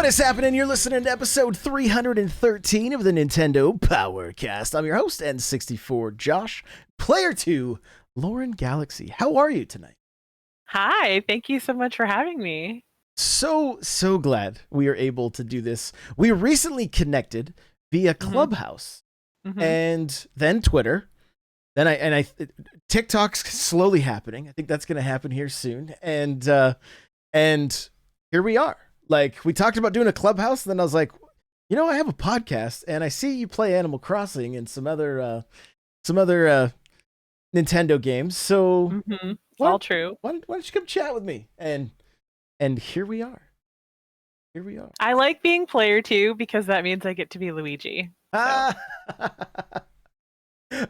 What is happening? You're listening to episode 313 of the Nintendo Powercast. I'm your host, N64 Josh, player 2, Lauren Galaxy. How are you tonight? Hi, thank you so much for having me. So glad we are able to do this. We recently connected via Clubhouse and then Twitter. Then I TikTok's slowly happening. I think that's going to happen here soon. And here we are. Like, we talked about doing a Clubhouse, and then I was like, you know, I have a podcast, and I see you play Animal Crossing and some other Nintendo games. So All true. Why don't you come chat with me? And here we are. Here we are. I like being player 2 because that means I get to be Luigi. So.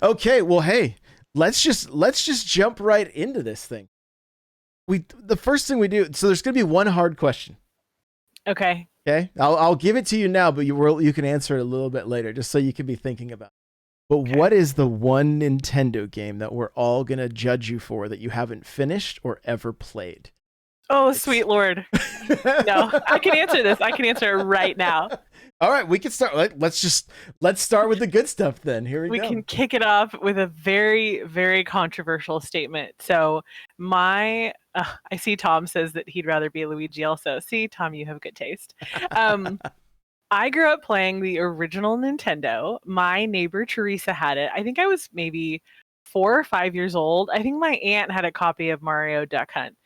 Okay, well, hey, let's just jump right into this thing. The first thing we do, so there's gonna be one hard question. Okay. Okay, I'll give it to you now, but you can answer it a little bit later, just so you can be thinking about it. But okay. What is the one Nintendo game that we're all gonna judge you for that you haven't finished or ever played? Oh, sweet Lord. No, I can answer this. I can answer it right now. All right, we can start. Let's start with the good stuff then. Here we go. We can kick it off with a very, very controversial statement. So I see Tom says that he'd rather be Luigi also. See, Tom, you have good taste. I grew up playing the original Nintendo. My neighbor Teresa had it. I think I was maybe 4 or 5 years old. I think my aunt had a copy of Mario Duck Hunt.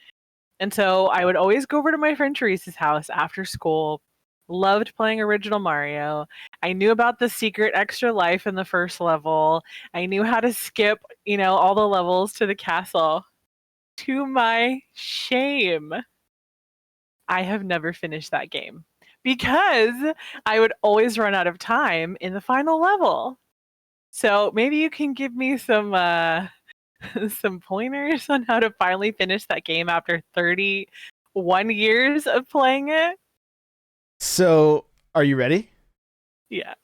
And so I would always go over to my friend Teresa's house after school. Loved playing original Mario. I knew about the secret extra life in the first level. I knew how to skip, all the levels to the castle. To my shame, I have never finished that game because I would always run out of time in the final level. So maybe you can give me some pointers on how to finally finish that game after 31 years of playing it. So, are you ready? Yeah.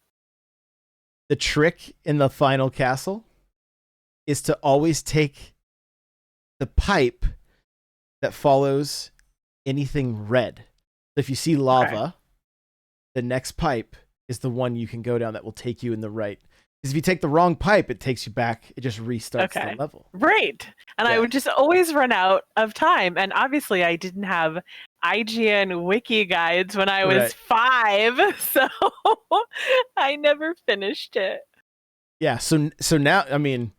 The trick in the final castle is to always take the pipe that follows anything red. So if you see lava, the next pipe is the one you can go down that will take you in the right. Because if you take the wrong pipe, it takes you back. It just restarts the level. Right. And I would just always run out of time. And obviously, I didn't have IGN wiki guides when I was 5. So I never finished it. Yeah. So now, I mean,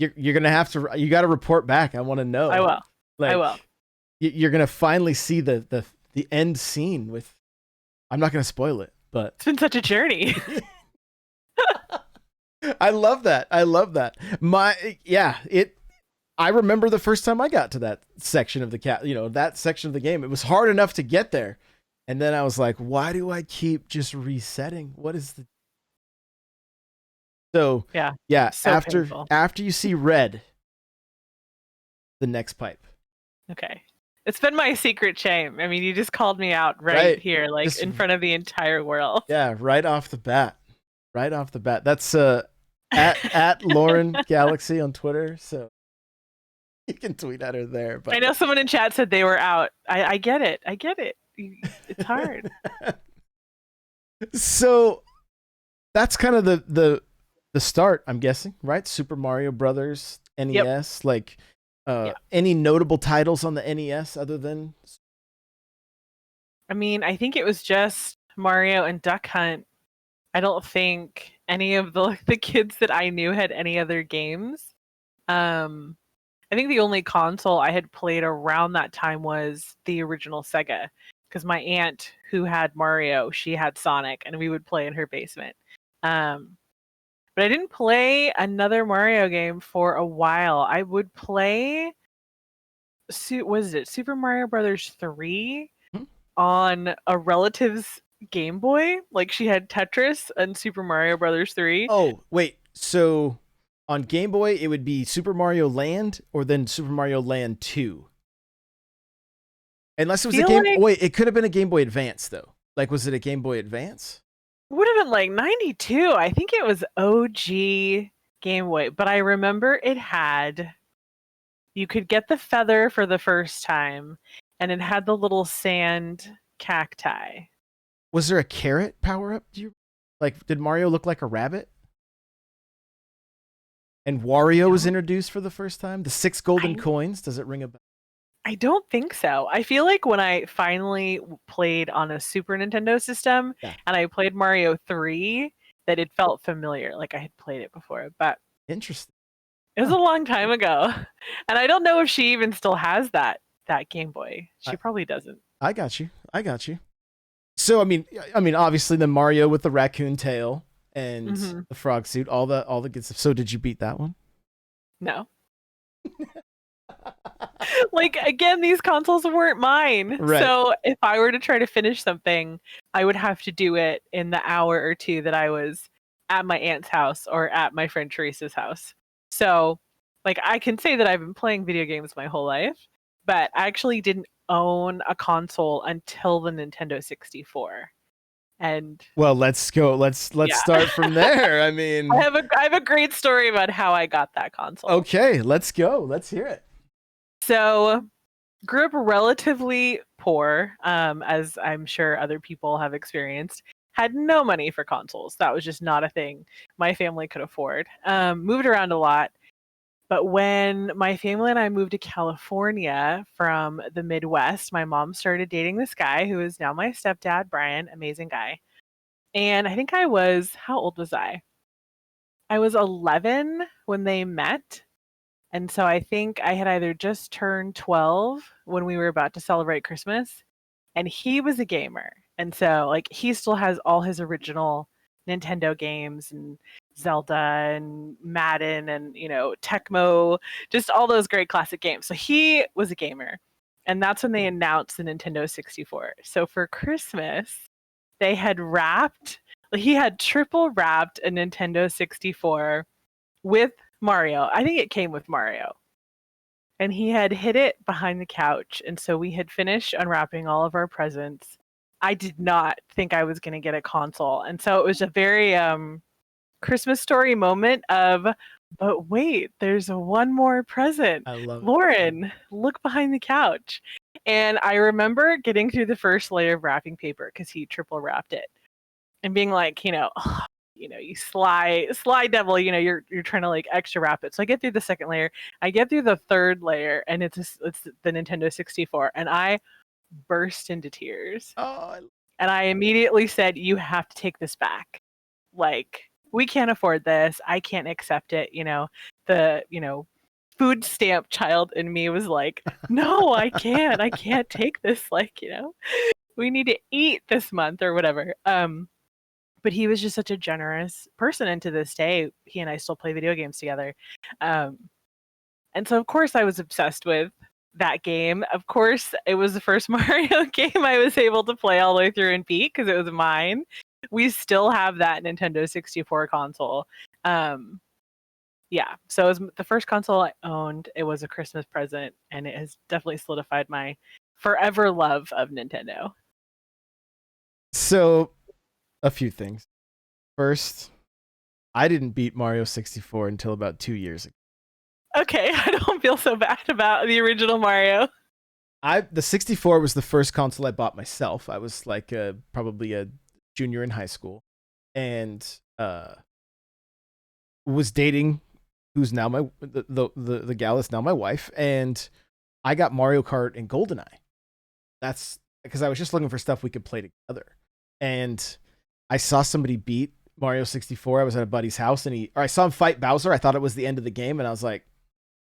you're going to have to, you got to report back. I want to know. I will. I will. You're going to finally see the end scene with, I'm not going to spoil it, but. It's been such a journey. I love that. I remember the first time I got to that section of that section of the game. It was hard enough to get there. And then I was like, why do I keep just resetting? What is the... So after you see red, the next pipe. Okay. It's been my secret shame. I mean, you just called me out right here, like just, in front of the entire world. Yeah, right off the bat. That's at Lauren Galaxy on Twitter, so you can tweet at her there. But I know someone in chat said they were out. I get it. It's hard. So that's kind of the start, I'm guessing, right? Super Mario Brothers NES. Yep. Any notable titles on the NES other than? I mean, I think it was just Mario and Duck Hunt. I don't think any of the kids that I knew had any other games. I think the only console I had played around that time was the original Sega, because my aunt who had Mario, she had Sonic, and we would play in her basement. But I didn't play another Mario game for a while. I would play, was it Super Mario Brothers 3 on a relative's Game Boy? Like, she had Tetris and Super Mario Brothers 3. Oh, wait. So on Game Boy, it would be Super Mario Land or then Super Mario Land 2. Unless it was wait, it could have been a Game Boy Advance, though. Like, was it a Game Boy Advance? Would have been like 92. I think it was OG Game Boy. But I remember you could get the feather for the first time, and it had the little sand cacti. Was there a carrot power up? Do you like? Did Mario look like a rabbit? And Wario was No, introduced for the first time. The 6 golden I coins. Does it ring a bell? I don't think so. I feel like when I finally played on a Super Nintendo system Yeah. and I played Mario 3, that it felt familiar, like I had played it before, but Interesting. it was Huh. a long time ago. And I don't know if she even still has that Game Boy. She I, probably doesn't. I got you. I got you. So I mean, obviously the Mario with the raccoon tail and Hmm. the frog suit, all the good stuff. So did you beat that one? No. Like again, these consoles weren't mine. Right. So if I were to try to finish something, I would have to do it in the hour or two that I was at my aunt's house or at my friend Teresa's house. So like I can say that I've been playing video games my whole life, but I actually didn't own a console until the Nintendo 64. And Well, let's go. Let's yeah. start from there. I mean, I have a great story about how I got that console. okay, let's go. Let's hear it. So grew up relatively poor, as I'm sure other people have experienced. Had no money for consoles. That was just not a thing my family could afford. Moved around a lot. But when my family and I moved to California from the Midwest, my mom started dating this guy who is now my stepdad, Brian, amazing guy. And I think how old was I? I was 11 when they met. And so I think I had either just turned 12 when we were about to celebrate Christmas, and he was a gamer. And so like he still has all his original Nintendo games and Zelda and Madden and Tecmo, just all those great classic games. So he was a gamer. And that's when they announced the Nintendo 64. So for Christmas, they had he had triple wrapped a Nintendo 64 with Mario. I think it came with Mario. And he had hid it behind the couch. And so we had finished unwrapping all of our presents. I did not think I was going to get a console. And so it was a very Christmas story moment of, but wait, there's one more present. I love it. Lauren, look behind the couch. And I remember getting through the first layer of wrapping paper because he triple wrapped it and being like, you sly devil, you're trying to like extra wrap it. So I get through the second layer, I get through the third layer, and it's the Nintendo 64, and I burst into tears. Oh, And I immediately said, "You have to take this back. Like, we can't afford this. I can't accept it." The food stamp child in me was like, "No, I can't. I can't take this. Like, we need to eat this month or whatever." But he was just such a generous person, and to this day he and I still play video games together. um, and so of course I was obsessed with that game. Of course it was the first Mario game I was able to play all the way through and beat because it was mine. We still have that Nintendo 64 console. Yeah, so it was the first console I owned. It was a Christmas present, and it has definitely solidified my forever love of Nintendo. so a few things. First, I didn't beat Mario 64 until about 2 years ago. Okay, I don't feel so bad about the original Mario. The 64 was the first console I bought myself. I was like probably a junior in high school, and was dating who's now the gal that's now my wife, and I got Mario Kart and GoldenEye. That's because I was just looking for stuff we could play together, and I saw somebody beat Mario 64. I was at a buddy's house, and I saw him fight Bowser. I thought it was the end of the game, and I was like,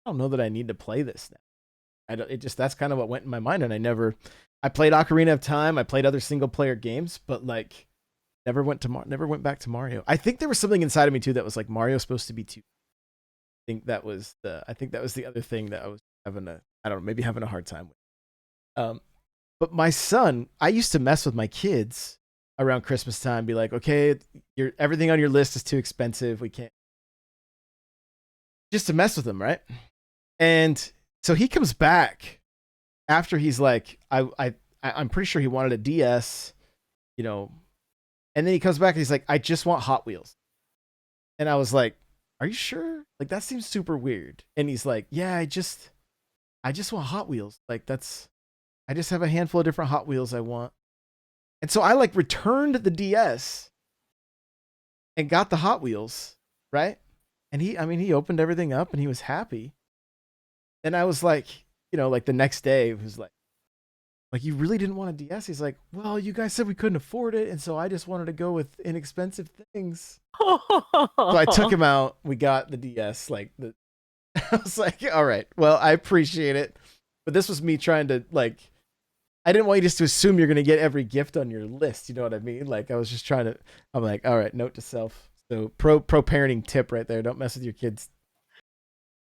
I don't know that I need to play this now. That's kind of what went in my mind, and I played Ocarina of Time. I played other single player games, but like never went back to Mario. I think there was something inside of me too that was like Mario's supposed to be too. I think that was the other thing that I was I don't know, maybe having a hard time with. But my son, I used to mess with my kids around Christmas time, be like, okay, everything on your list is too expensive. We can't, just to mess with them, right? And so he comes back after he's like, I'm pretty sure he wanted a DS, and then he comes back and he's like, I just want Hot Wheels. And I was like, are you sure? Like, that seems super weird. And he's like, yeah, I just want Hot Wheels. Like, I just have a handful of different Hot Wheels I want. And so I like returned the DS and got the Hot Wheels, right? And he opened everything up and he was happy. And I was like, like the next day, it was like, you really didn't want a DS? He's like, well, you guys said we couldn't afford it. And so I just wanted to go with inexpensive things. So I took him out. We got the DS. I was like, all right, well, I appreciate it. But this was me trying to, I didn't want you just to assume you're going to get every gift on your list. You know what I mean? Like, I was just I'm like, all right, note to self. So pro parenting tip right there. Don't mess with your kids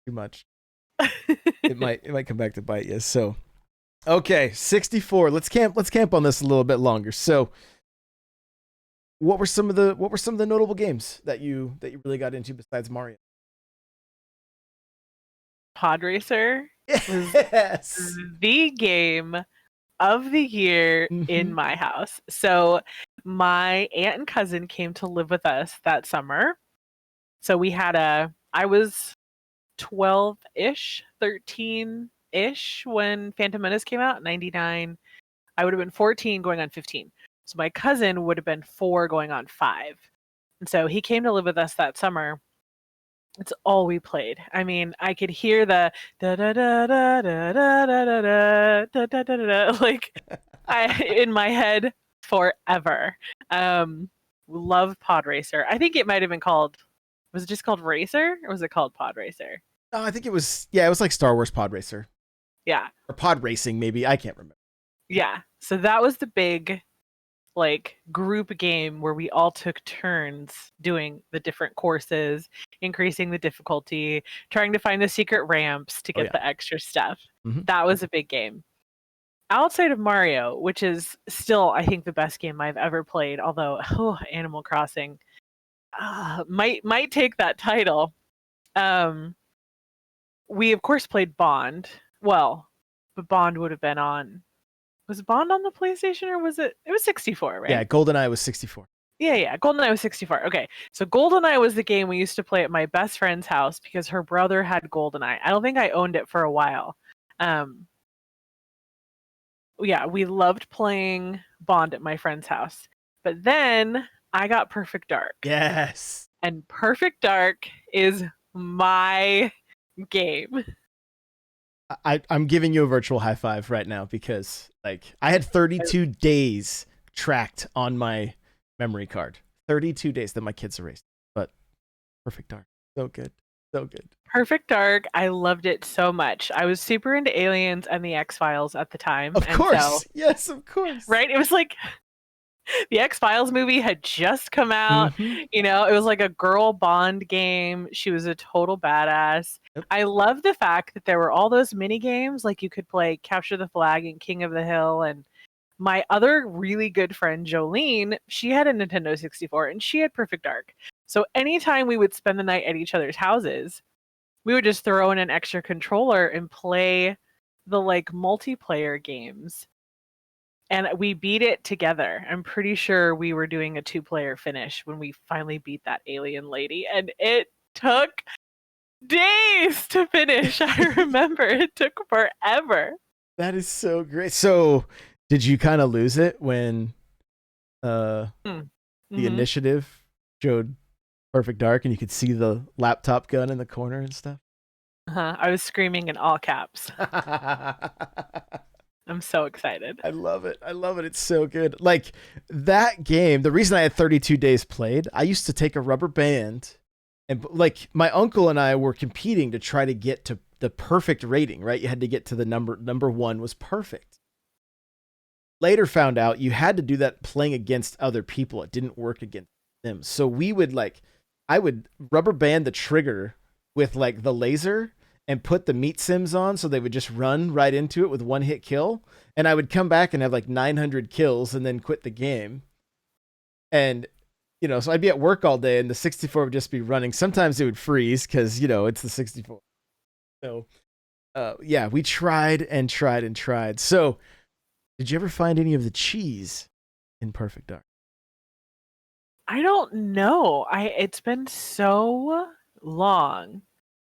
too much. It might come back to bite you. So, okay, 64. Let's camp on this a little bit longer. So, what were some of the notable games that you really got into besides Mario? Pod Racer was Yes. the game of the year in my house. So my aunt and cousin came to live with us that summer. So I was 12-ish, 13-ish when Phantom Menace came out, 99. I would have been 14 going on 15. So my cousin would have been 4 going on 5. And so he came to live with us that summer. It's all we played. I mean, I could hear the da da da da da da da da da da da da like in my head forever. Love Pod Racer. I think it might have been called. Was it just called Racer, or was it called Pod Racer? Oh, I think it was. Yeah, it was like Star Wars Pod Racer. Yeah. Or Pod Racing, maybe. I can't remember. Yeah. So that was the big group game where we all took turns doing the different courses, increasing the difficulty, trying to find the secret ramps to get the extra stuff. That was a big game. Outside of Mario, which is still, I think, the best game I've ever played, although Animal Crossing might take that title. We of course played Bond. Well, but Bond would have been on. Was Bond on the PlayStation, or was it? It was 64, right? Yeah, GoldenEye was 64. Yeah, GoldenEye was 64. Okay, so GoldenEye was the game we used to play at my best friend's house because her brother had GoldenEye. I don't think I owned it for a while. Yeah, we loved playing Bond at my friend's house. But then I got Perfect Dark. Yes. And Perfect Dark is my game. I'm giving you a virtual high five right now because I had 32 days tracked on my memory card. 32 days that my kids erased. But Perfect Dark. So good. So good. Perfect Dark. I loved it so much. I was super into Aliens and the X-Files at the time. Of course. Yes, of course. Right? It was like the X-Files movie had just come out. It was like a girl Bond game. She was a total badass. Yep. I love the fact that there were all those mini games. Like you could play Capture the Flag and King of the Hill. And my other really good friend, Jolene, she had a Nintendo 64 and she had Perfect Dark. So anytime we would spend the night at each other's houses, we would just throw in an extra controller and play the multiplayer games. And we beat it together. I'm pretty sure we were doing a 2-player finish when we finally beat that alien lady. And it took days to finish. I remember it took forever. That is so great. So did you kind of lose it when the initiative showed Perfect Dark and you could see the laptop gun in the corner and stuff? I was screaming in all caps. I'm so excited. I love it. It's so good. Like that game, the reason I had 32 days played, I used to take a rubber band and my uncle and I were competing to try to get to the perfect rating, right? You had to get to the number 1 was perfect. Later found out you had to do that playing against other people. It didn't work against them. So we would I would rubber band the trigger with the laser and put the meat sims on so they would just run right into it with 1-hit kill. And I would come back and have 900 kills and then quit the game. And, so I'd be at work all day and the 64 would just be running. Sometimes it would freeze because, it's the 64. So, yeah, we tried and tried and tried. So did you ever find any of the cheese in Perfect Dark? I don't know. It's been so long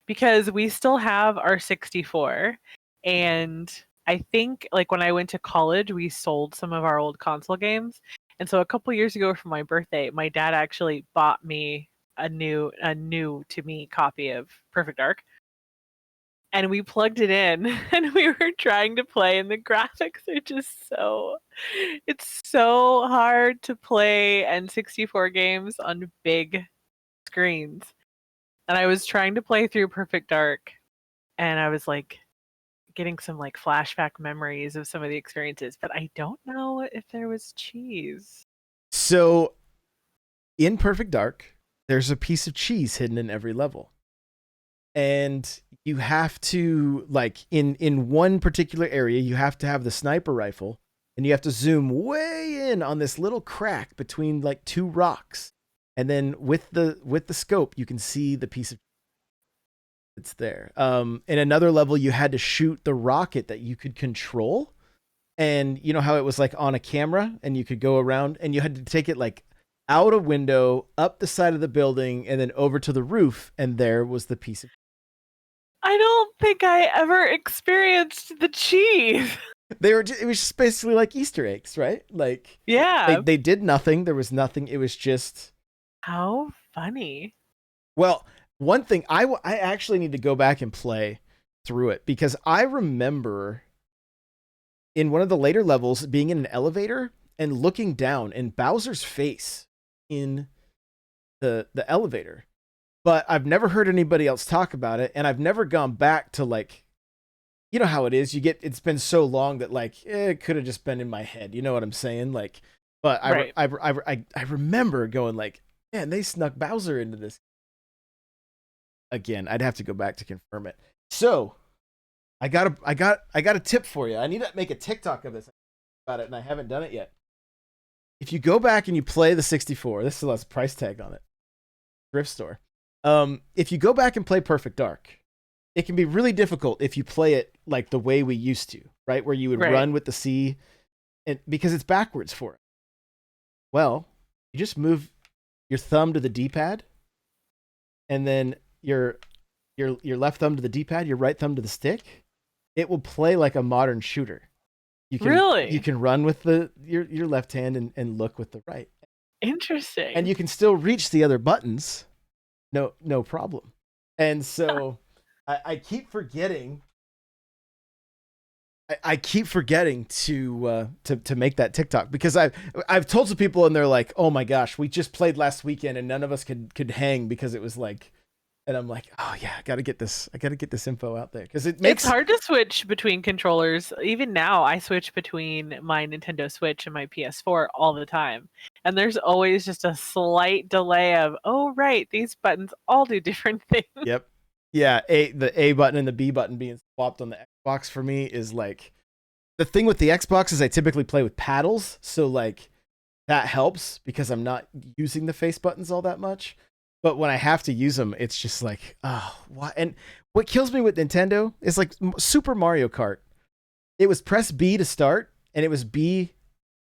because we still have our 64 and I think like when I went to college, we sold some of our old console games. And so a couple years ago for my birthday, my dad actually bought me a new to me copy of Perfect Dark. And we plugged it in and we were trying to play, and the graphics are just it's so hard to play N64 games on big screens. And I was trying to play through Perfect Dark, and I was like getting some like flashback memories of some of the experiences, but I don't know if there was cheese. So in Perfect Dark, there's a piece of cheese hidden in every level. And you have to, like, in one particular area, you have to have the sniper rifle, and you have to zoom way in on this little crack between like two rocks. And then with the scope, you can see the piece of it's there. In another level, you had to shoot the rocket that you could control. And you know how it was like on a camera and you could go around, and you had to take it like out a window, up the side of the building, and then over to the roof. And there was the piece of I don't think I ever experienced the cheese. it was just basically like Easter eggs, right? Like Yeah. they did nothing. There was nothing. It was just, How funny. well, one thing I actually need to go back and play through it, because I remember in one of the later levels being in an elevator and looking down and Bowser's face in the elevator. But I've never heard anybody else talk about it, and I've never gone back to, like, you know how it is. It's been so long that like it could have just been in my head. You know what I'm saying? Like, but Right. I remember going like, man, they snuck Bowser into this. Again, I'd have to go back to confirm it. So I got a tip for you. I need to make a TikTok of this about it, and I haven't done it yet. If you go back and you play the 64, this still has a price tag on it. Thrift store. If you go back and play Perfect Dark, it can be really difficult if you play it like the way we used to, right? Where you would run with the C, and because it's backwards for it. Well, you just move your thumb to the D-pad, and then your left thumb to the D-pad, your right thumb to the stick. It will play like a modern shooter. You can run with your left hand and look with the right. Interesting. And you can still reach the other buttons. No problem. And so I keep forgetting. I keep forgetting to make that TikTok, because I've told some people and they're like, oh my gosh, we just played last weekend and none of us could hang because it was like, and I'm like, oh yeah, I gotta get this info out there, because it's hard to switch between controllers. Even now, I switch between my Nintendo Switch and my PS4 all the time, and there's always just a slight delay of, oh right, these buttons all do different things. Yep. Yeah, the A button and the B button being swapped on the Xbox for me is like, the thing with the Xbox is I typically play with paddles, so like that helps because I'm not using the face buttons all that much. But when I have to use them, it's just like, oh, why? And what kills me with Nintendo is like Super Mario Kart. It was press B to start, and it was B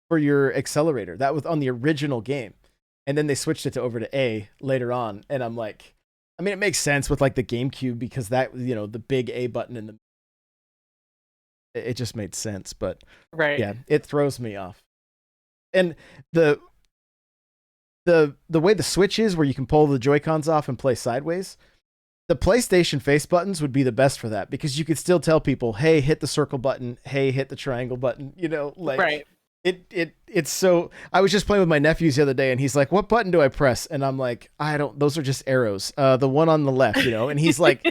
for your accelerator. That was on the original game. And then they switched it over to A later on. And I'm like, I mean, it makes sense with like the GameCube, because that, you know, the big A button in the, it just made sense. But yeah, it throws me off. And the way the Switch is, where you can pull the Joy-Cons off and play sideways, the PlayStation face buttons would be the best for that, because you could still tell people, hey, hit the circle button, hey, hit the triangle button, you know, like it's so. I was just playing with my nephews the other day, and he's like, what button do I press? And I'm like, I don't, those are just arrows. The one on the left, you know. And he's like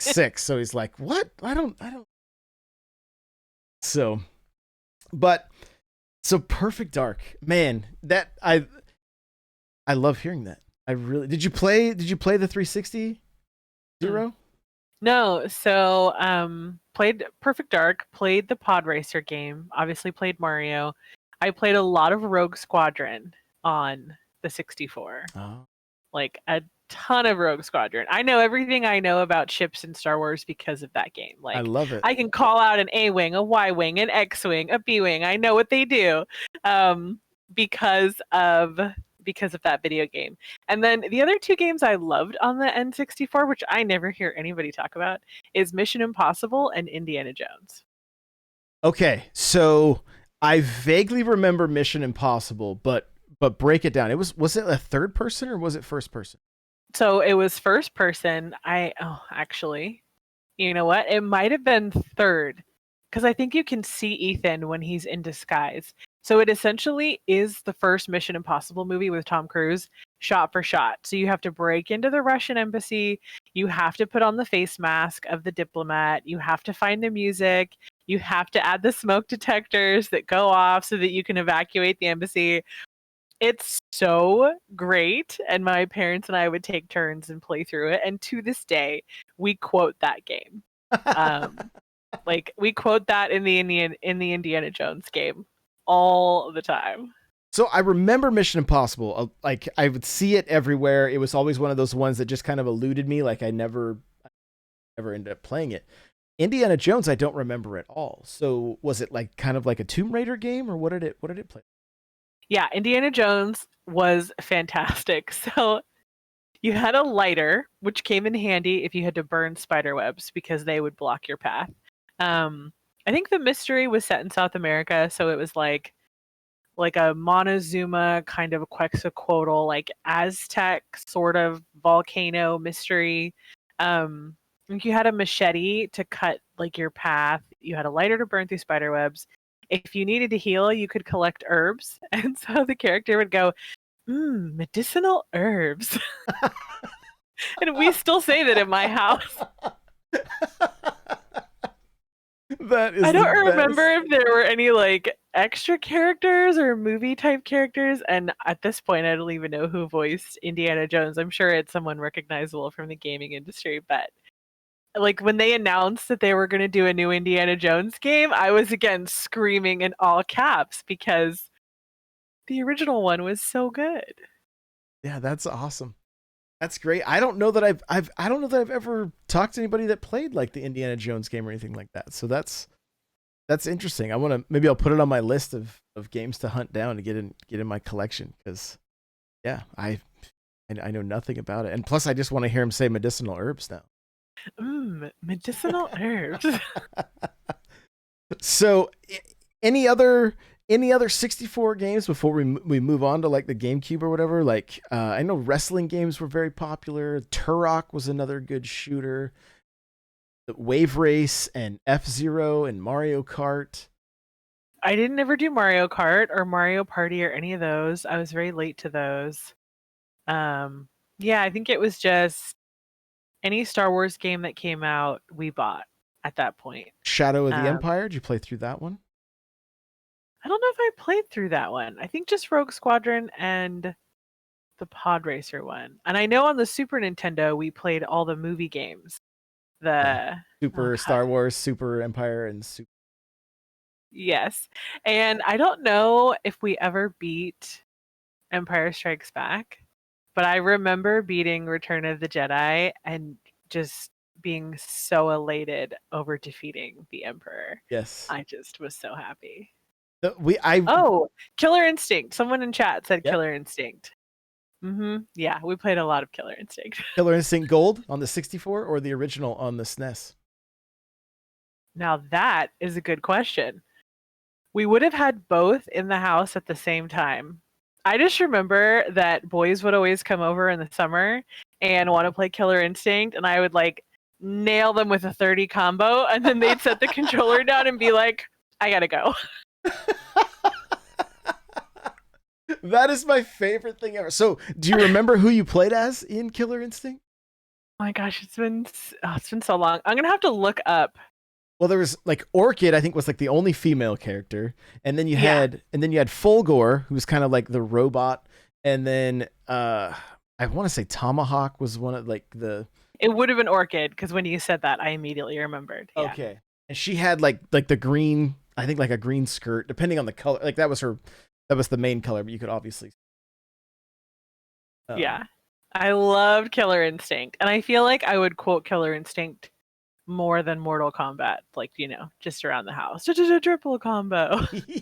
6, so he's like, what? I don't. So, but so Perfect Dark, man, that I love hearing that. I really did. You play the 360 Zero? No, so played Perfect Dark, played the Pod Racer game, obviously played Mario. I played a lot of Rogue Squadron on the 64. Oh. Like a ton of Rogue Squadron. I know everything I know about ships in Star Wars because of that game. Like, I love it. I can call out an A-wing, a Y-wing, an X-wing, a B-wing. I know what they do because of that video game. And then the other two games I loved on the N64, which I never hear anybody talk about, is Mission Impossible and Indiana Jones. Okay, so I vaguely remember Mission Impossible, but break it down. Was it a third person or was it first person? So it was first person. Actually, you know what? It might have been third because I think you can see Ethan when he's in disguise. So it essentially is the first Mission Impossible movie with Tom Cruise, shot for shot. So you have to break into the Russian embassy. You have to put on the face mask of the diplomat. You have to find the music. You have to add the smoke detectors that go off so that you can evacuate the embassy. It's so great, and my parents and I would take turns and play through it, and to this day, we quote that game. Um, like we quote that in the Indiana Jones game all the time. So I remember Mission Impossible. Like I would see it everywhere. It was always one of those ones that just kind of eluded me. Like I never ended up playing it. Indiana Jones, I don't remember at all. So was it like kind of like a Tomb Raider game, or what did it play? Yeah, Indiana Jones was fantastic. So you had a lighter, which came in handy if you had to burn spider webs because they would block your path. Um, I think the mystery was set in South America, so it was like a Montezuma kind of Quetzalcoatl, like Aztec sort of volcano mystery. I think you had a machete to cut like your path. You had a lighter to burn through spider webs. If you needed to heal, you could collect herbs, and so the character would go, medicinal herbs. And we still say that in my house. That is I the don't remember best. if there were any like extra characters or movie type characters. And at this point, I don't even know who voiced Indiana Jones. I'm sure it's someone recognizable from the gaming industry. But like when they announced that they were going to do a new Indiana Jones game, I was again screaming in all caps because the original one was so good. Yeah, that's awesome. That's great. I don't know that I've ever talked to anybody that played like the Indiana Jones game or anything like that. So that's interesting. Maybe I'll put it on my list of games to hunt down to get in my collection because yeah, I know nothing about it. And plus I just want to hear him say medicinal herbs now. Medicinal herbs. So any other 64 games before we move on to like the GameCube or whatever? Like I know wrestling games were very popular. Turok was another good shooter. The Wave Race and F-Zero and Mario Kart. I didn't ever do Mario Kart or Mario Party or any of those. I was very late to those. Um, yeah, I think it was just any Star Wars game that came out, we bought at that point. Shadow of the Um, Empire. Did you play through that one? I don't know if I played through that one. I think just Rogue Squadron and the Pod Racer one. And I know on the Super Nintendo we played all the movie games. Yeah. The oh Super god, Star Wars, Super Empire, and Super. yes. And I don't know if we ever beat Empire Strikes Back, but I remember beating Return of the Jedi and just being so elated over defeating the Emperor. Yes. I just was so happy. We I Oh, Killer Instinct. Someone in chat said Yep. Killer Instinct. Yeah, we played a lot of Killer Instinct. Killer Instinct Gold on the 64 or the original on the SNES. Now that is a good question. We would have had both in the house at the same time. I just remember that boys would always come over in the summer and want to play Killer Instinct, and I would like nail them with a 30 combo, and then they'd set the controller down and be like, I gotta go. That is my favorite thing ever. So, do you remember who you played as in Killer Instinct? Oh my gosh, it's been so long. I'm gonna have to look up. Well, there was like Orchid, I think was like the only female character, and then you Yeah. had Fulgore, who was kind of like the robot, and then I want to say Tomahawk was one of like the It would have been Orchid because when you said that, I immediately remembered. Yeah. okay, and she had like the green, I think like a green skirt, depending on the color. Like that was the main color, but you could obviously Yeah. I loved Killer Instinct. And I feel like I would quote Killer Instinct more than Mortal Kombat, like, just around the house. Triple combo.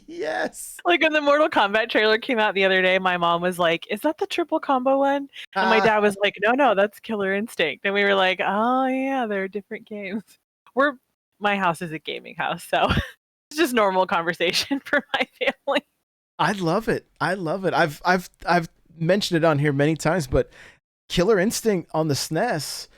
yes. Like when the Mortal Kombat trailer came out the other day, my mom was like, "Is that the triple combo one?" And my dad was like, "No, that's Killer Instinct." And we were like, "Oh yeah, they're different games." My house is a gaming house, so It's just normal conversation for my family. I love it. I love it. I've mentioned it on here many times, but Killer Instinct on the SNES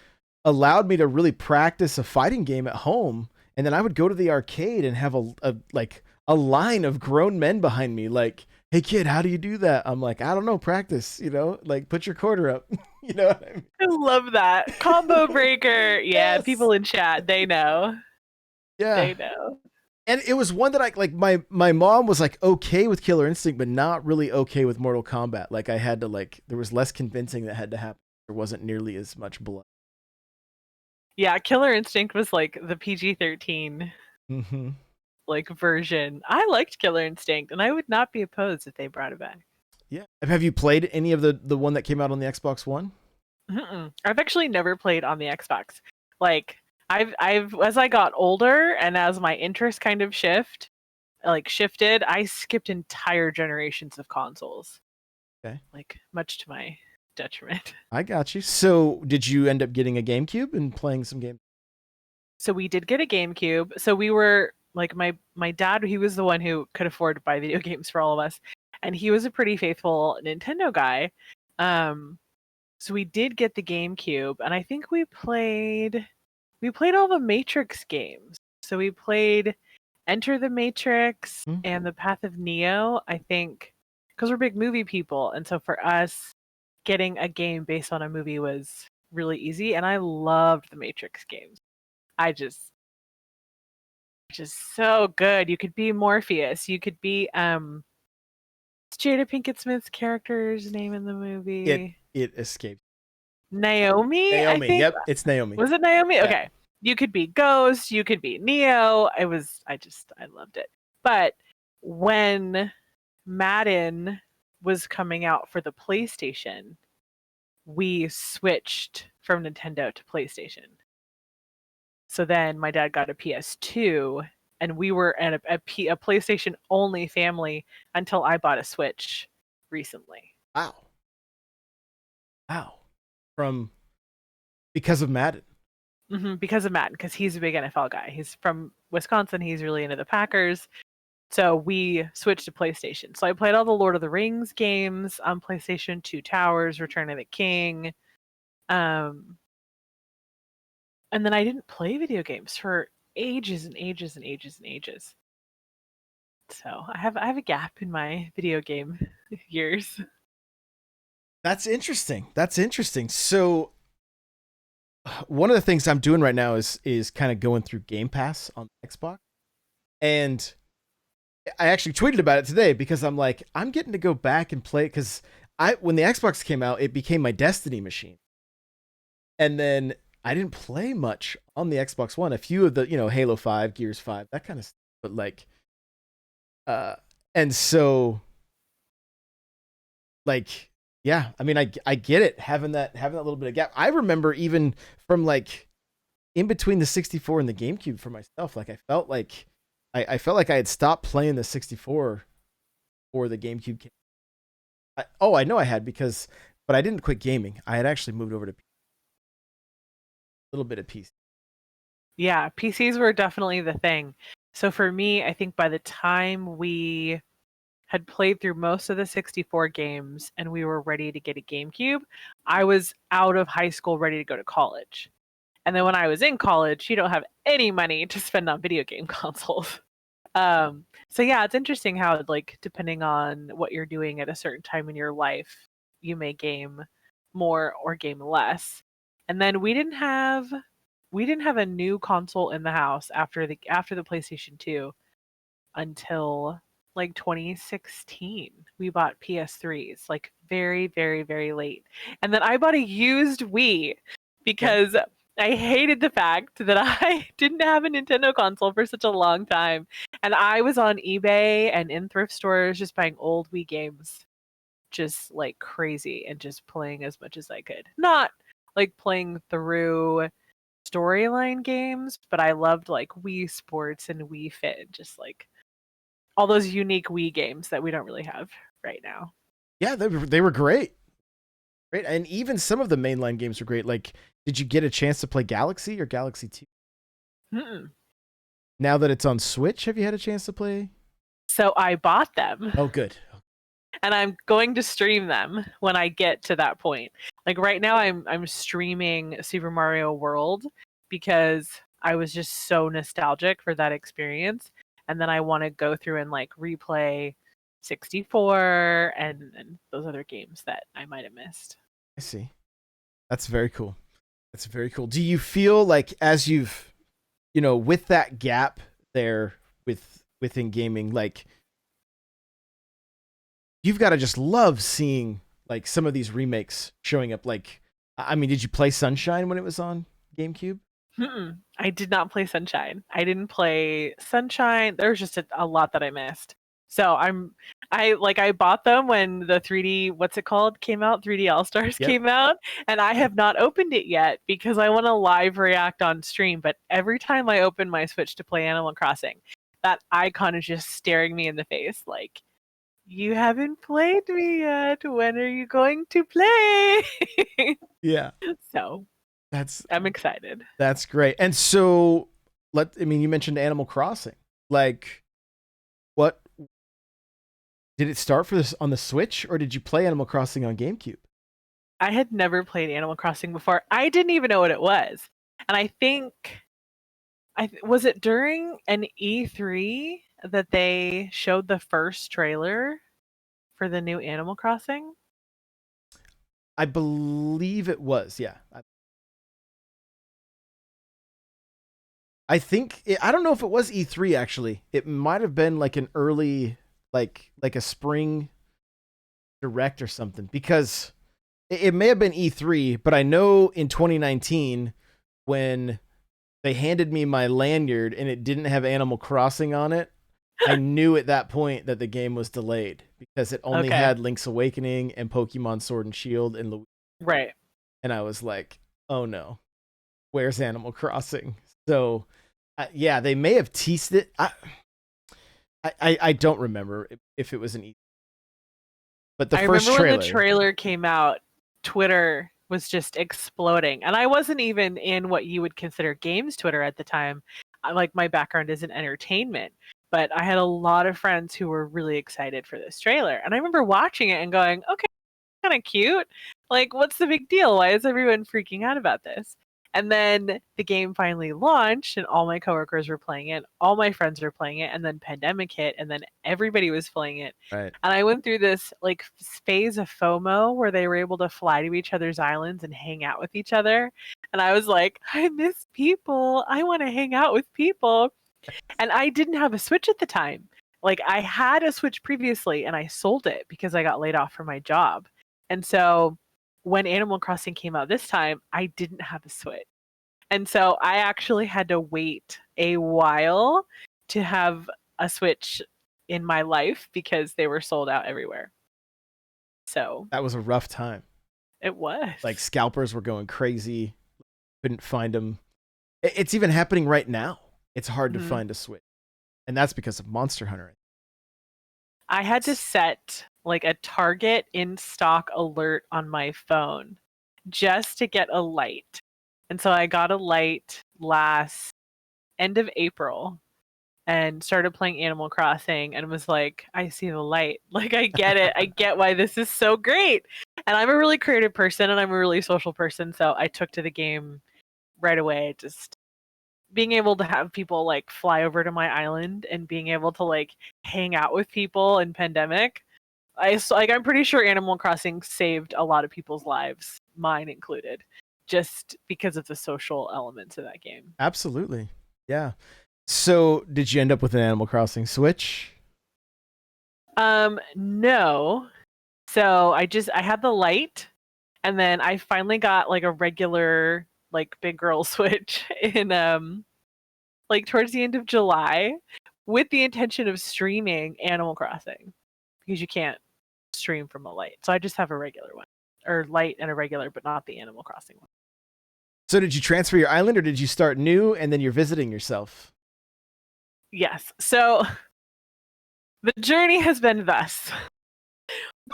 allowed me to really practice a fighting game at home, and then I would go to the arcade and have a line of grown men behind me, like, "Hey kid, how do you do that?" I'm like, "I don't know, practice, like put your quarter up." You know what I mean? I love that. Combo breaker. Yeah, Yes. people in chat, they know. Yeah. They know. And it was one that I like. My mom was like okay with Killer Instinct, but not really okay with Mortal Kombat. Like I had to there was less convincing that had to happen. There wasn't nearly as much blood. Yeah, Killer Instinct was like the PG-13 like version. I liked Killer Instinct, and I would not be opposed if they brought it back. Yeah. Have you played any of the one that came out on the Xbox One? I've actually never played on the Xbox. Like I've as I got older and as my interest kind of shifted, I skipped entire generations of consoles. Okay. Like much to my detriment. I got you. So did you end up getting a GameCube and playing some games? So we did get a GameCube. So we were like my dad, he was the one who could afford to buy video games for all of us. And he was a pretty faithful Nintendo guy. So we did get the GameCube, and I think we played all the Matrix games. So we played Enter the Matrix and The Path of Neo, I think, because we're big movie people. And so for us, getting a game based on a movie was really easy. And I loved the Matrix games. Just so good. You could be Morpheus. You could be Jada Pinkett Smith's character's name in the movie. It escaped. Naomi. I think. Yep, it's Naomi. Was it Naomi? Yeah. Okay. You could be Ghost. You could be Neo. I loved it. But when Madden was coming out for the PlayStation, we switched from Nintendo to PlayStation. So then my dad got a PS2, and we were a PlayStation only family until I bought a Switch recently. Wow. Because of Madden. Because of Madden, because he's a big NFL guy. He's from Wisconsin. He's really into the Packers. So we switched to PlayStation. So I played all the Lord of the Rings games on PlayStation, Two Towers, Return of the King. And then I didn't play video games for ages and ages and ages and ages. So I have a gap in my video game years. That's interesting. So one of the things I'm doing right now is kind of going through Game Pass on Xbox. And I actually tweeted about it today because I'm like, I'm getting to go back and play, because when the Xbox came out, it became my Destiny machine. And then I didn't play much on the Xbox One. A few of the, Halo 5, Gears 5, that kind of stuff. But and so yeah, I mean, I get it, having that little bit of gap. I remember even from in between the 64 and the GameCube for myself, I felt like I had stopped playing the 64 or the GameCube. I know I had, but I didn't quit gaming. I had actually moved over to a little bit of PC. Yeah, PCs were definitely the thing. So for me, I think by the time we had played through most of the 64 games and we were ready to get a GameCube, I was out of high school ready to go to college. And then when I was in college, you don't have any money to spend on video game consoles. So yeah, it's interesting how depending on what you're doing at a certain time in your life, you may game more or game less. And then we didn't have a new console in the house after the PlayStation 2 until 2016. We bought PS3s very, very, very late. And then I bought a used Wii because I hated the fact that I didn't have a Nintendo console for such a long time. And I was on eBay and in thrift stores just buying old Wii games just crazy and just playing as much as I could. Not playing through storyline games, but I loved Wii Sports and Wii Fit, just all those unique Wii games that we don't really have right now. Yeah, they were great. Great. And even some of the mainline games were great. Did you get a chance to play Galaxy or Galaxy 2? Now that it's on Switch, have you had a chance to play? So I bought them. Oh, good. And I'm going to stream them when I get to that point. Like right now I'm streaming Super Mario World because I was just so nostalgic for that experience, and then I want to go through and like replay 64 and those other games that I might have missed. I see. That's very cool. That's very cool. Do you feel like as you've, with that gap there within gaming, like you've got to just love seeing like some of these remakes showing up. Like, I mean, did you play Sunshine when it was on GameCube? I did not play Sunshine. I didn't play Sunshine. There's just a lot that I missed. So I bought them when the 3D, what's it called, came out. 3D All Stars came out, and I have not opened it yet because I want to live react on stream. But every time I open my Switch to play Animal Crossing, that icon is just staring me in the face, like, you haven't played me yet. When are you going to play? Yeah. So I'm excited. That's great. And so you mentioned Animal Crossing. Like, what did it start for this on the Switch, or did you play Animal Crossing on GameCube? I had never played Animal Crossing before. I didn't even know what it was. And I think was it during an E3 that they showed the first trailer for the new Animal Crossing? I believe it was, yeah. I think I don't know if it was E3 actually. It might have been like an early like a spring direct or something, because it may have been E3, but I know in 2019 when they handed me my lanyard and it didn't have Animal Crossing on it, I knew at that point that the game was delayed because it only had Link's Awakening and Pokemon Sword and Shield and Luigi. Right. And I was like, oh no, where's Animal Crossing? So, yeah, they may have teased it. I don't remember if it was an E. But the first trailer. When the trailer came out, Twitter was just exploding. And I wasn't even in what you would consider games Twitter at the time. Like, my background is in entertainment. But I had a lot of friends who were really excited for this trailer. And I remember watching it and going, okay, kind of cute. Like, what's the big deal? Why is everyone freaking out about this? And then the game finally launched and all my coworkers were playing it. All my friends were playing it. And then pandemic hit and then everybody was playing it. Right. And I went through this like phase of FOMO where they were able to fly to each other's islands and hang out with each other. And I was like, I miss people. I want to hang out with people. And I didn't have a Switch at the time. Like, I had a Switch previously and I sold it because I got laid off from my job. And so when Animal Crossing came out this time, I didn't have a Switch. And so I actually had to wait a while to have a Switch in my life because they were sold out everywhere. So that was a rough time. It was. Like, scalpers were going crazy. Couldn't find them. It's even happening right now. It's hard to find a Switch. And that's because of Monster Hunter. I had to set like a Target in stock alert on my phone just to get a light. And so I got a light last end of April and started playing Animal Crossing and was like, I see the light. Like, I get it. I get why this is so great. And I'm a really creative person and I'm a really social person. So I took to the game right away. Just being able to have people like fly over to my island and being able to like hang out with people in pandemic. I'm pretty sure Animal Crossing saved a lot of people's lives, mine included, just because of the social elements of that game. Absolutely. Yeah. So did you end up with an Animal Crossing Switch? No. So I had the light and then I finally got like a regular like big girl Switch in like towards the end of July with the intention of streaming Animal Crossing because you can't stream from a light. So I just have a regular one, or light and a regular, but not the Animal Crossing one. So did you transfer your island or did you start new and then you're visiting yourself? Yes. So the journey has been thus.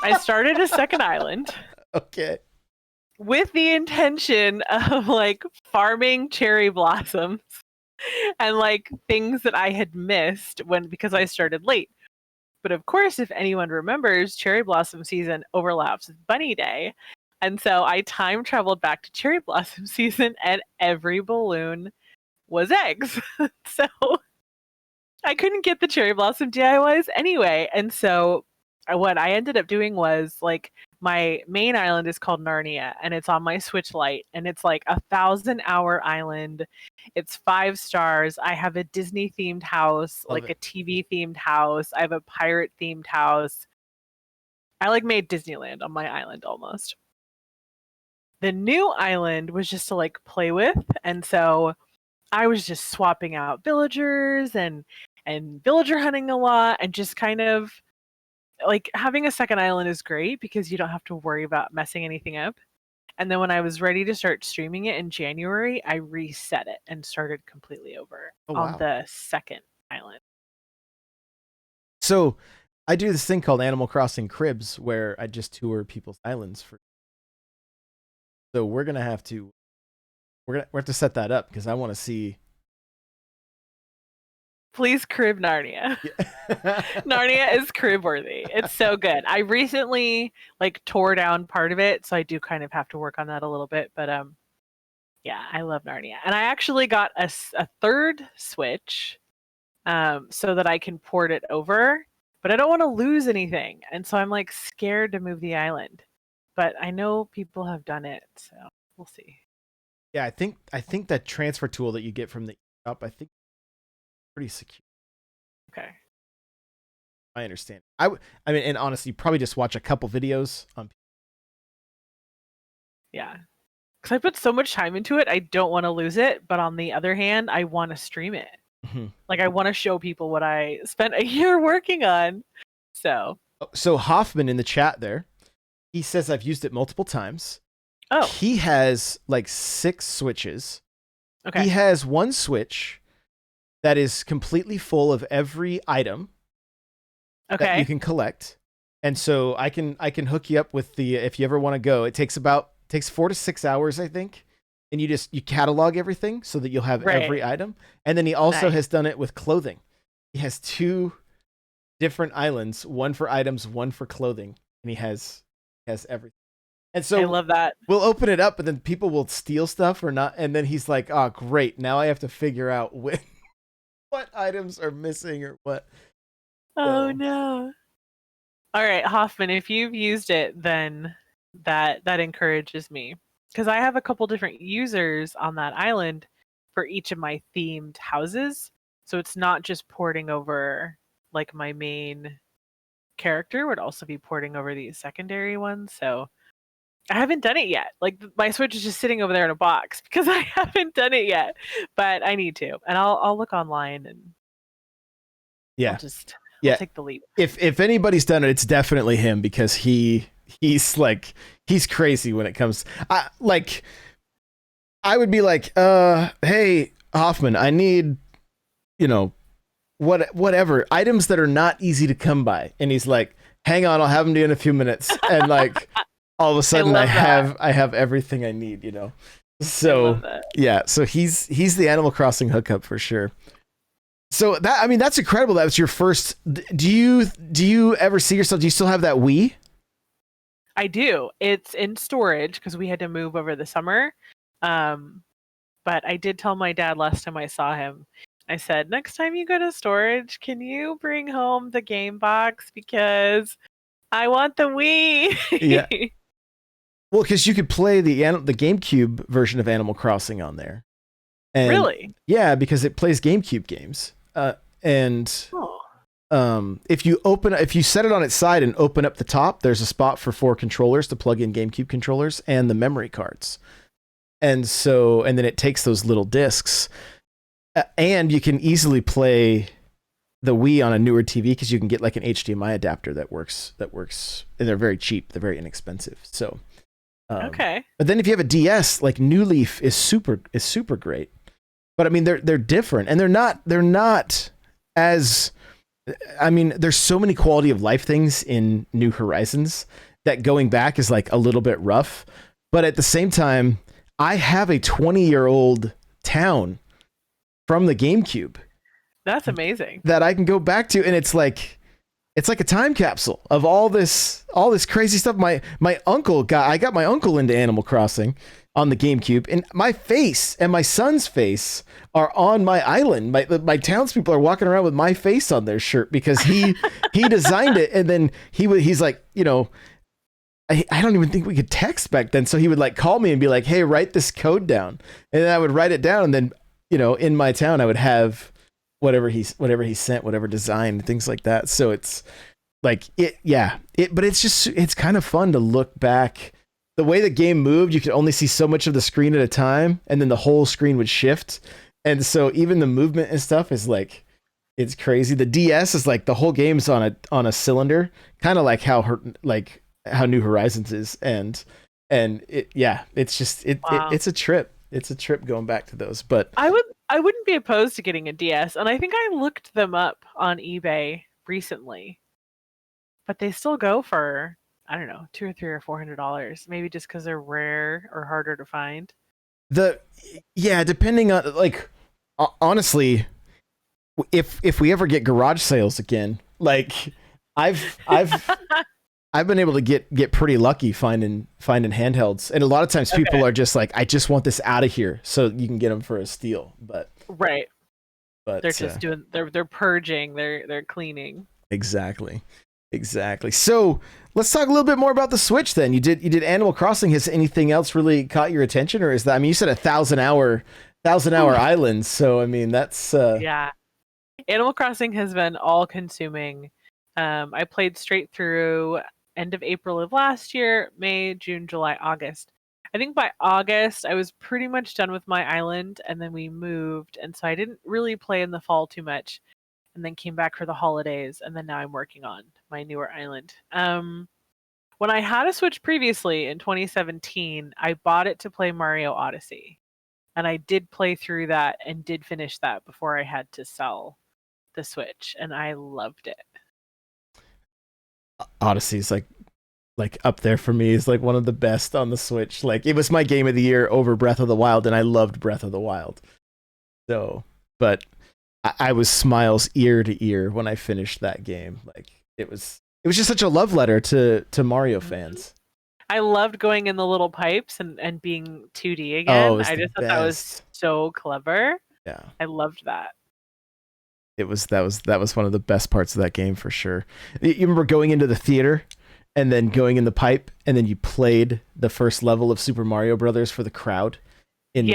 I started a second island. Okay. With the intention of like farming cherry blossoms and like things that I had missed because I started late. But of course, if anyone remembers, cherry blossom season overlaps with Bunny Day. And so I time traveled back to cherry blossom season, and every balloon was eggs. So I couldn't get the cherry blossom DIYs anyway. And so what I ended up doing was like my main island is called Narnia, and it's on my Switch Lite, and it's like 1,000-hour island. It's 5 stars. I have a Disney themed house, Love like it. a TV themed house. I have a pirate themed house. I like made Disneyland on my island almost. The new island was just to like play with, and so I was just swapping out villagers and villager hunting a lot, and just kind of like having a second island is great because you don't have to worry about messing anything up. And then when I was ready to start streaming it in January, I reset it and started completely over Oh, on wow. the second island. So I do this thing called Animal Crossing Cribs where I just tour people's islands for. So we're gonna have to set that up because I want to see. Please crib Narnia. Yeah. Narnia is crib worthy. It's so good. I recently like tore down part of it, so I do kind of have to work on that a little bit. But yeah, I love Narnia, and I actually got a third Switch, so that I can port it over. But I don't want to lose anything, and so I'm like scared to move the island. But I know people have done it, so we'll see. Yeah, I think that transfer tool that you get from the shop, I think, pretty secure. Okay. I understand. I mean, and honestly, probably just watch a couple videos on. Yeah. Because I put so much time into it, I don't want to lose it. But on the other hand, I want to stream it. Mm-hmm. Like, I want to show people what I spent a year working on. So Hoffman in the chat there, he says I've used it multiple times. Oh. He has like 6 switches. Okay. He has one switch that is completely full of every item that you can collect. And so I can hook you up with the, if you ever want to go, it takes 4 to 6 hours, I think. And you catalog everything so that you'll have every item. And then he also has done it with clothing. He has 2 different islands, one for items, one for clothing. And he has everything. And so I love that. We'll open it up, and then people will steal stuff or not. And then he's like, oh, great. Now I have to figure out what items are missing or what. Oh, no. All right, Hoffman, if you've used it, then that encourages me. Because I have a couple different users on that island for each of my themed houses. So it's not just porting over like my main character, would also be porting over these secondary ones. So I haven't done it yet. Like my Switch is just sitting over there in a box because I haven't done it yet. But I need to. And I'll look online and I'll take the leap. If anybody's done it, it's definitely him because he's crazy when it comes. I would be like, hey Hoffman, I need, whatever items that are not easy to come by, and he's like, hang on, I'll have them to you in a few minutes, and like all of a sudden I have everything I need, So yeah, so he's the Animal Crossing hookup for sure. So that's incredible. That was your first. Do you ever see yourself? Do you still have that Wii? I do. It's in storage because we had to move over the summer. But I did tell my dad last time I saw him. I said, next time you go to storage, can you bring home the game box because I want the Wii? Yeah. Well, because you could play the GameCube version of Animal Crossing on there. And really? Yeah, because it plays GameCube games. If you set it on its side and open up the top, there's a spot for 4 controllers to plug in GameCube controllers and the memory cards. And then it takes those little discs, and you can easily play the Wii on a newer TV because you can get like an HDMI adapter that works, and they're very cheap. They're very inexpensive. So, okay. But then if you have a DS, like New Leaf is super great. But I mean, they're different, and they're not as, I mean, there's so many quality of life things in New Horizons that going back is like a little bit rough. But at the same time, I have a 20-year-old town from the GameCube That's amazing. that I can go back to, and it's like a time capsule of all this crazy stuff. I got my uncle into Animal Crossing on the GameCube, and my face and my son's face are on my island. My townspeople are walking around with my face on their shirt because he designed it, and then he's like, I don't even think we could text back then, so he would like call me and be like, hey, write this code down, and then I would write it down, and then in my town I would have whatever he sent, whatever design, things like that. So it's like but it's kind of fun to look back. The way the game moved, you could only see so much of the screen at a time, and then the whole screen would shift. And so even the movement and stuff is like, it's crazy. The DS is like the whole game's on a cylinder, kind of like how New Horizons is, and it's just Wow. it's a trip. It's a trip going back to those. But I wouldn't be opposed to getting a DS, and I think I looked them up on eBay recently, but they still go for, I don't know, $200 or $300 or $400, maybe just because they're rare or harder to find. Depending on, like, honestly, if we ever get garage sales again, like I've been able to get pretty lucky finding handhelds, and a lot of times people are just like, I just want this out of here, so you can get them for a steal. But right, but they're just doing they're purging, they're cleaning. Exactly. So let's talk a little bit more about the Switch. Then you did Animal Crossing. Has anything else really caught your attention, or is that? I mean, you said 1,000-hour island. So I mean, that's yeah. Animal Crossing has been all consuming. I played straight through end of April of last year, May, June, July, August. I think by August I was pretty much done with my island, and then we moved, and so I didn't really play in the fall too much, and then came back for the holidays, and then now I'm working on my newer island. When I had a Switch previously in 2017, I bought it to play Mario Odyssey, and I did play through that and did finish that before I had to sell the Switch, and I loved it. Odyssey's like up there for me. Is like one of the best on the Switch. Like, it was my game of the year over Breath of the Wild, and I loved Breath of the Wild. So, but I was smiles ear to ear when I finished that game. Like, it was just such a love letter to Mario fans. I loved going in the little pipes and being 2D again. I just thought that was so clever. Yeah, I loved that. That was one of the best parts of that game for sure. You remember going into the theater and then going in the pipe, and then you played the first level of Super Mario Brothers for the crowd in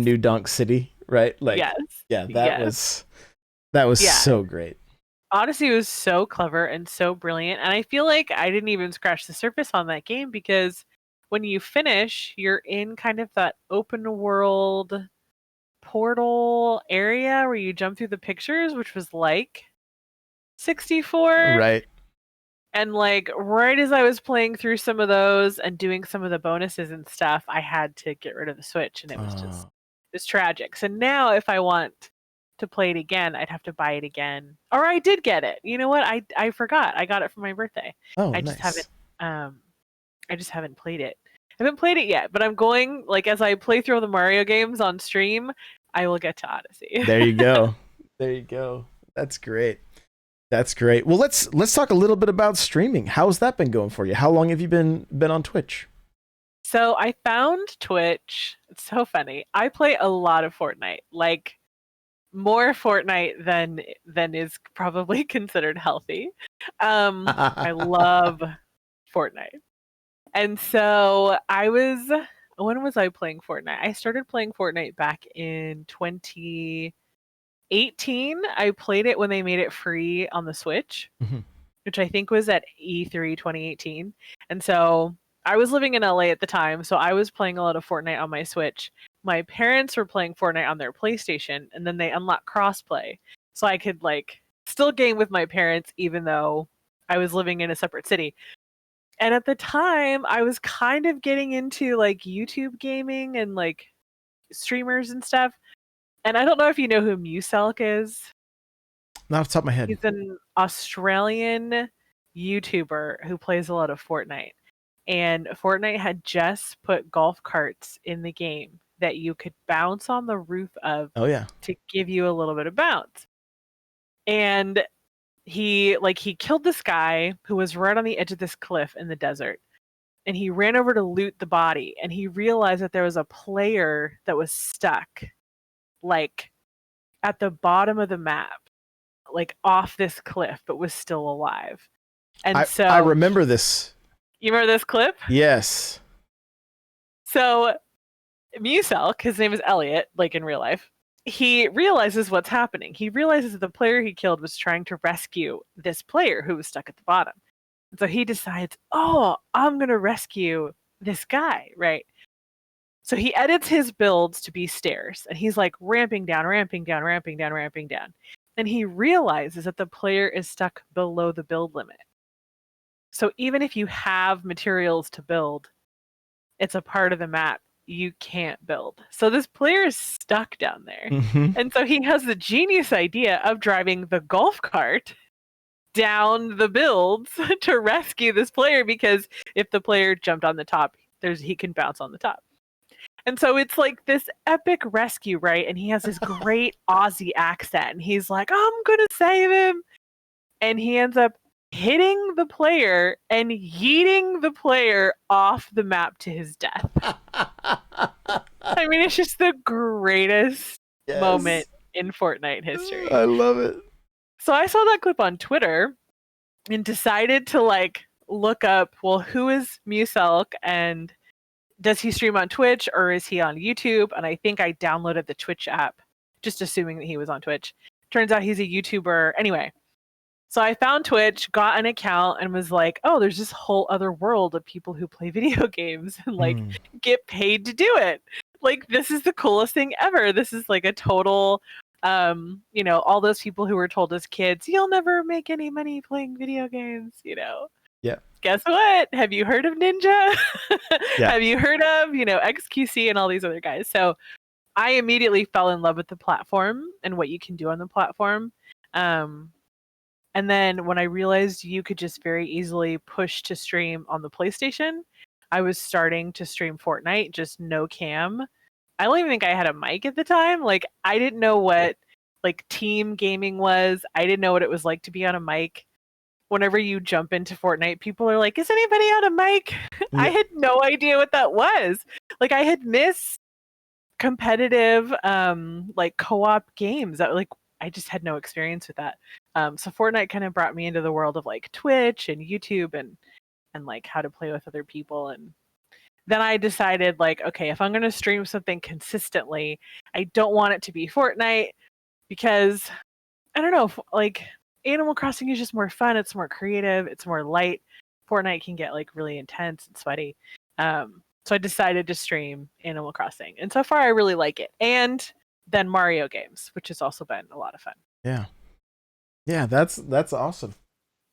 New Donk City, right? Like, that was so great. Odyssey was so clever and so brilliant, and I feel like I didn't even scratch the surface on that game, because when you finish, you're in kind of that open world portal area where you jump through the pictures, which was like 64. Right. And like right as I was playing through some of those and doing some of the bonuses and stuff, I had to get rid of the Switch, and it was tragic. So now if I want to play it again, I'd have to buy it again. Or I did get it. You know what? I forgot. I got it for my birthday. I just haven't played it. I haven't played it yet, but I'm going, like, as I play through all the Mario games on stream, I will get to Odyssey. There you go. That's great. Well, let's talk a little bit about streaming. How's that been going for you? How long have you been on Twitch? So I found Twitch. It's so funny. I play a lot of Fortnite, like more Fortnite than is probably considered healthy. I love Fortnite. And so when was I playing Fortnite? I started playing Fortnite back in 2018. I played it when they made it free on the Switch, which I think was at E3 2018. And so I was living in LA at the time, so I was playing a lot of Fortnite on my Switch. My parents were playing Fortnite on their PlayStation, and then they unlocked crossplay. So I could like still game with my parents even though I was living in a separate city. And at the time, I was kind of getting into like YouTube gaming and like streamers and stuff. And I don't know if you know who Muselk is. Not off the top of my head. He's an Australian YouTuber who plays a lot of Fortnite. And Fortnite had just put golf carts in the game. that you could bounce on the roof of Oh yeah. to give you a little bit of bounce. And he killed this guy who was right on the edge of this cliff in the desert. And he ran over to loot the body, and he realized that there was a player that was stuck like at the bottom of the map, like off this cliff, but was still alive. And I remember this. You remember this clip? Yes. So Muselk, his name is Elliot, like in real life, he realizes what's happening. He realizes that the player he killed was trying to rescue this player who was stuck at the bottom. And so he decides, oh, I'm going to rescue this guy, right? So he edits his builds to be stairs, and he's like ramping down, ramping down, ramping down, ramping down. And he realizes that the player is stuck below the build limit. So even if you have materials to build, it's a part of the map you can't build. So this player is stuck down there. Mm-hmm. And so he has the genius idea of driving the golf cart down the builds to rescue this player, because if the player jumped on the top, he can bounce on the top. And so it's like this epic rescue, right? And he has this great Aussie accent, and he's like, I'm gonna save him. And he ends up hitting the player and yeeting the player off the map to his death. I mean, it's just the greatest moment in Fortnite history. I love it. So I saw that clip on Twitter and decided to like look up, well, who is Muselk, and does he stream on Twitch or is he on YouTube? And I think I downloaded the Twitch app, just assuming that he was on Twitch. Turns out he's a YouTuber. Anyway, so I found Twitch, got an account, and was like, oh, there's this whole other world of people who play video games and like get paid to do it. Like, this is the coolest thing ever. This is like a total, you know, all those people who were told as kids, you'll never make any money playing video games, you know. Yeah. Guess what? Have you heard of Ninja? Yeah. Have you heard of, you know, XQC and all these other guys? So I immediately fell in love with the platform and what you can do on the platform. And then when I realized you could just very easily push to stream on the PlayStation, I was starting to stream Fortnite, just no cam. I don't even think I had a mic at the time. Like, I didn't know what like team gaming was. I didn't know what it was like to be on a mic. Whenever you jump into Fortnite, people are like, is anybody on a mic? Yeah. I had no idea what that was. Like, I had missed competitive like co-op games that like I just had no experience with that. So Fortnite kind of brought me into the world of like Twitch and YouTube and like how to play with other people. And then I decided like, okay, if I'm going to stream something consistently, I don't want it to be Fortnite, because I don't know, like Animal Crossing is just more fun. It's more creative. It's more light. Fortnite can get like really intense and sweaty. So I decided to stream Animal Crossing, and so far I really like it. And then Mario games, which has also been a lot of fun. Yeah. Yeah, that's awesome.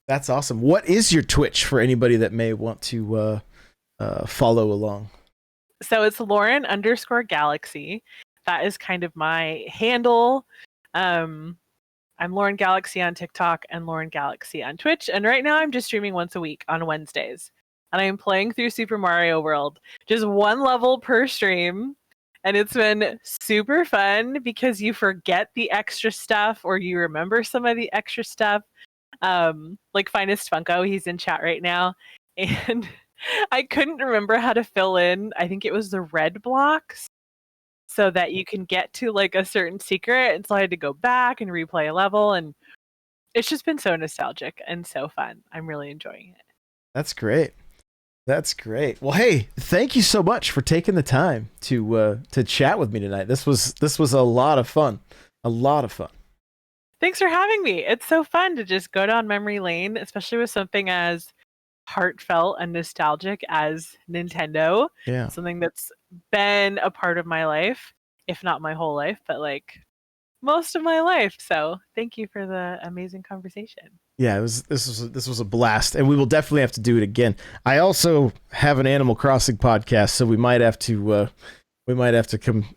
That's awesome. What is your Twitch for anybody that may want to follow along? So it's Lauren_Galaxy. That is kind of my handle. I'm Lauren Galaxy on TikTok and Lauren Galaxy on Twitch. And right now I'm just streaming once a week on Wednesdays. And I'm playing through Super Mario World, just one level per stream. And it's been super fun because you forget the extra stuff or you remember some of the extra stuff. Like Finest Funko, he's in chat right now. And I couldn't remember how to fill in, I think it was the red blocks, so that you can get to like a certain secret. And so I had to go back and replay a level. And it's just been so nostalgic and so fun. I'm really enjoying it. That's great. That's great. Well, hey, thank you so much for taking the time to chat with me tonight. This was a lot of fun. A lot of fun. Thanks for having me. It's so fun to just go down memory lane, especially with something as heartfelt and nostalgic as Nintendo. Yeah. Something that's been a part of my life, if not my whole life, but like most of my life. So thank you for the amazing conversation. Yeah, this was a blast, and we will definitely have to do it again. I also have an Animal Crossing podcast, so we might have to come,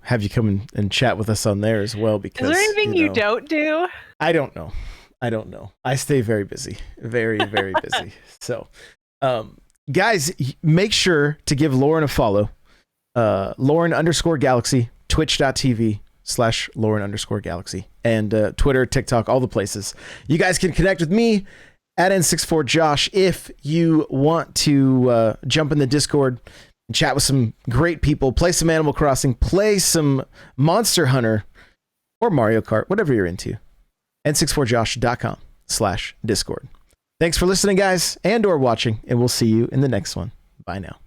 have you come and chat with us on there as well. Because is there anything you don't do? I don't know. I stay very busy, very very busy. So, guys, make sure to give Lauren a follow. Lauren_Galaxy, twitch.tv/Lauren_Galaxy, and Twitter, TikTok, all the places. You guys can connect with me at N64Josh if you want to jump in the Discord and chat with some great people, play some Animal Crossing, play some Monster Hunter or Mario Kart, whatever you're into. N64Josh.com/Discord. Thanks for listening, guys, and or watching, and we'll see you in the next one. Bye now.